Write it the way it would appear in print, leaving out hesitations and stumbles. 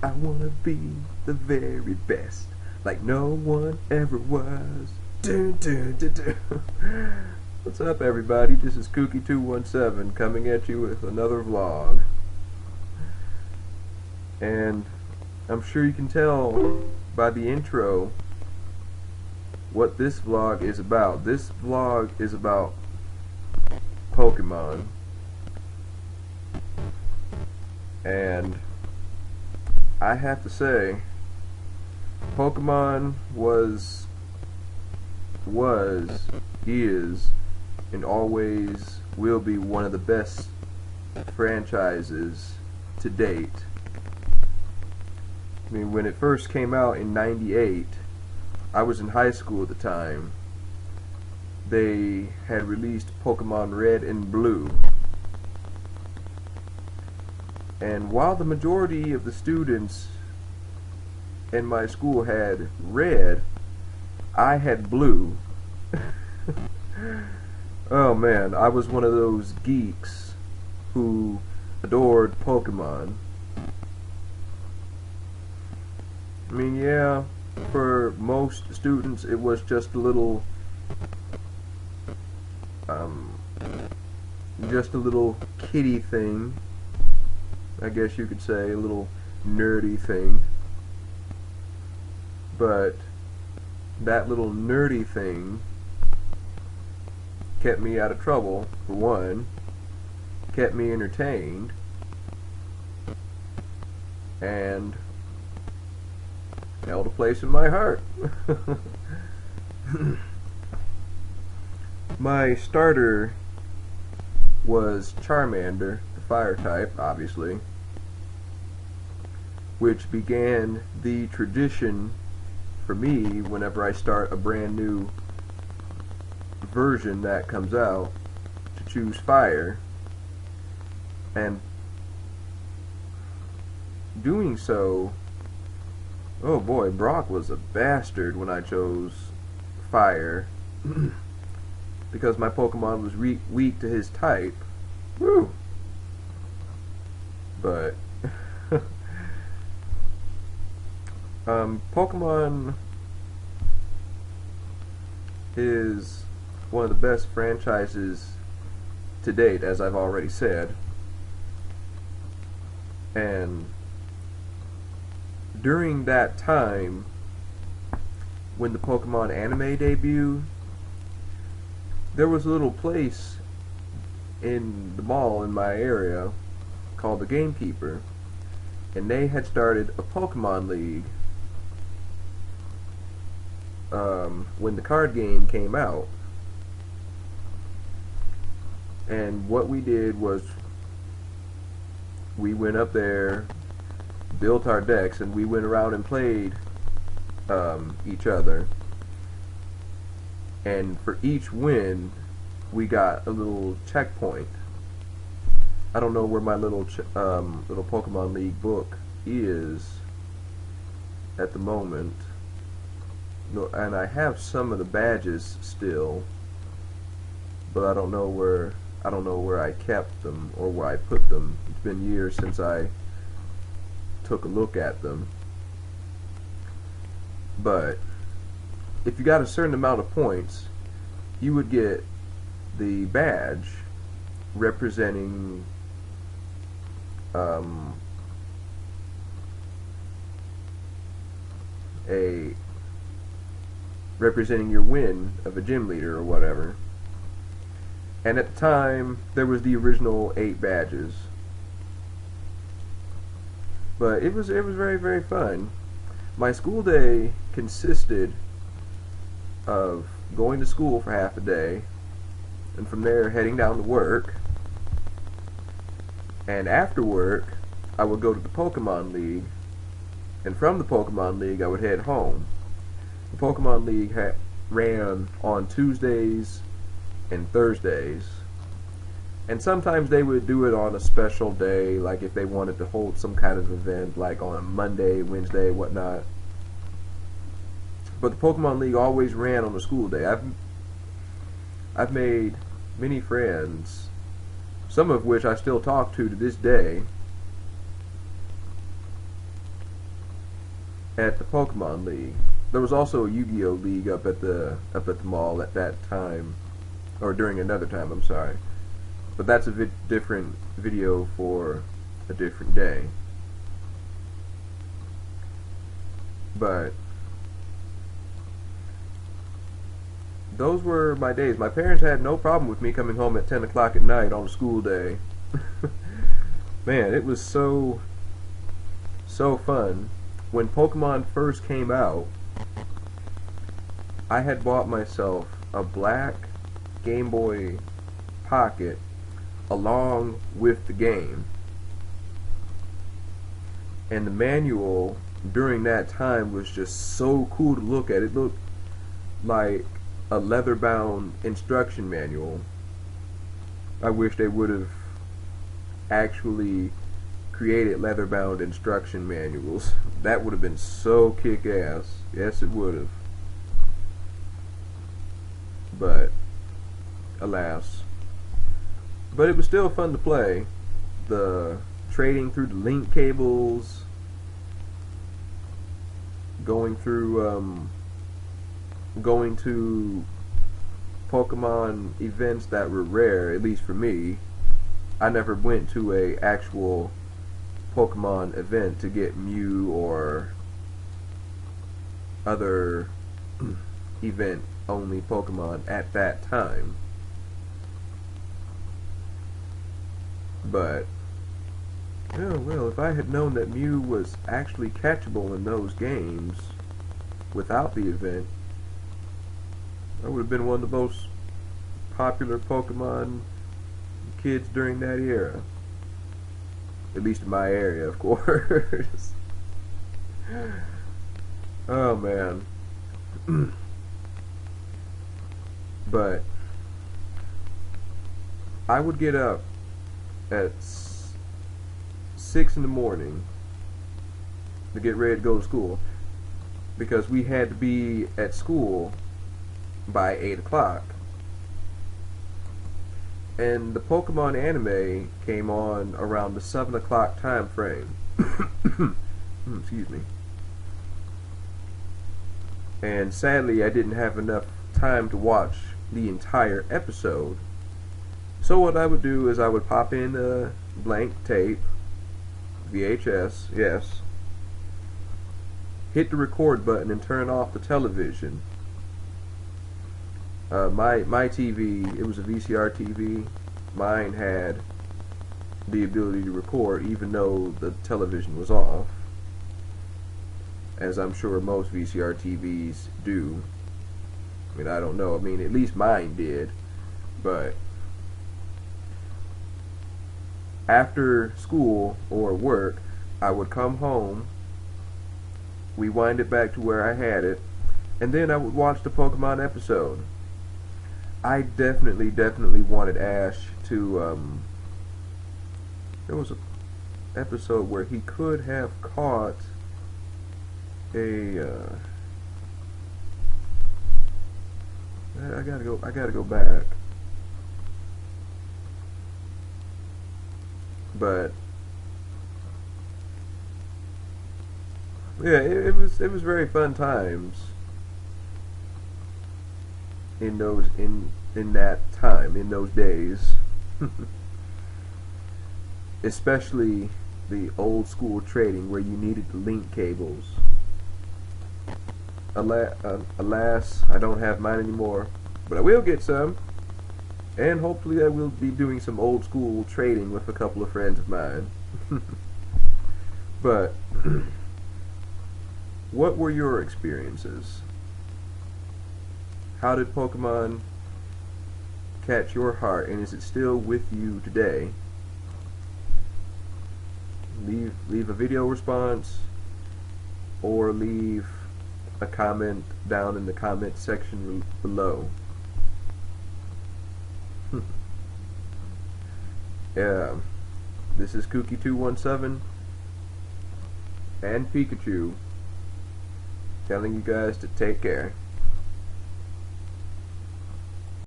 I wanna be the very best, like no one ever was. Dun, dun, dun, dun. What's up, everybody? This is Kooky217 coming at you with another vlog. And I'm sure you can tell by the intro what this vlog is about. This vlog is about Pokemon. And I have to say, Pokemon is, and always will be one of the best franchises to date. I mean, when it first came out in '98, I was in high school at the time. They had released Pokemon Red and Blue. And while the majority of the students in my school had red, I had blue. Oh man, I was one of those geeks who adored Pokemon. I mean, yeah, for most students it was just a little kiddie thing, I guess you could say, a little nerdy thing. But that little nerdy thing kept me out of trouble, for one, kept me entertained, and held a place in my heart. My starter was Charmander, the fire type, obviously, which began the tradition for me whenever I start a brand new version that comes out to choose fire. And doing so, oh boy, Brock was a bastard when I chose fire. Because my Pokemon was weak to his type. Woo! But Pokemon is one of the best franchises to date, as I've already said. And during that time, when the Pokemon anime debuted, there was a little place in the mall in my area called the Gamekeeper, and they had started a Pokemon League when the card game came out. And what we did was we went up there, built our decks, and we went around and played each other. And for each win, we got a little checkpoint. I don't know where my little Pokemon League book is at the moment. No, and I have some of the badges still, but I don't know where I kept them or where I put them. It's been years since I took a look at them. But if you got a certain amount of points, you would get the badge representing representing your win of a gym leader or whatever. And at the time, there was the original 8 badges. But it was very, very fun. My school day consisted of going to school for half a day, and from there heading down to work. And after work, I would go to the Pokemon League, and from the Pokemon League, I would head home. The Pokemon League ran on Tuesdays and Thursdays, and sometimes they would do it on a special day, like if they wanted to hold some kind of event, like on a Monday, Wednesday, whatnot. But the Pokemon League always ran on a school day. I've made many friends, some of which I still talk to this day. at the Pokemon League. There was also a Yu-Gi-Oh League up at the mall at that time, or during another time. I'm sorry, but that's a different video for a different day. But those were my days. My parents had no problem with me coming home at 10 o'clock at night on a school day. Man, it was so fun. When Pokemon first came out, I had bought myself a black Game Boy Pocket along with the game. And the manual during that time was just so cool to look at. It looked like a leather-bound instruction manual. I wish they would have actually created leather-bound instruction manuals. That would have been so kick-ass. Yes, it would have. But alas. But it was still fun to play. The trading through the link cables, going to Pokemon events that were rare, at least for me. I never went to a actual Pokemon event to get Mew or other event only Pokemon at that time. But oh well, if I had known that Mew was actually catchable in those games without the event, I would have been one of the most popular Pokemon kids during that era. At least in my area, of course. Oh man. But I would get up at 6 in the morning to get ready to go to school, because we had to be at school by 8 o'clock. And the Pokemon anime came on around the 7 o'clock time frame. Excuse me. And sadly, I didn't have enough time to watch the entire episode. So what I would do is I would pop in a blank tape, VHS, yes, hit the record button and turn off the television. My TV, it was a VCR TV. Mine had the ability to record even though the television was off, as I'm sure most VCR TVs do. I mean, I don't know. I mean, at least mine did. But after school or work, I would come home, rewind it back to where I had it, and then I would watch the Pokemon episode. I definitely wanted Ash to, there was an episode where he could have caught a, I gotta go back. But yeah, it was very fun times in that time, in those days. Especially the old school trading where you needed the link cables. Alas, I don't have mine anymore, but I will get some, and hopefully I will be doing some old school trading with a couple of friends of mine. But what were your experiences? How did Pokemon catch your heart, and is it still with you today? Leave a video response, or leave a comment down in the comment section below. Yeah, this is Kooky217 and Pikachu telling you guys to take care.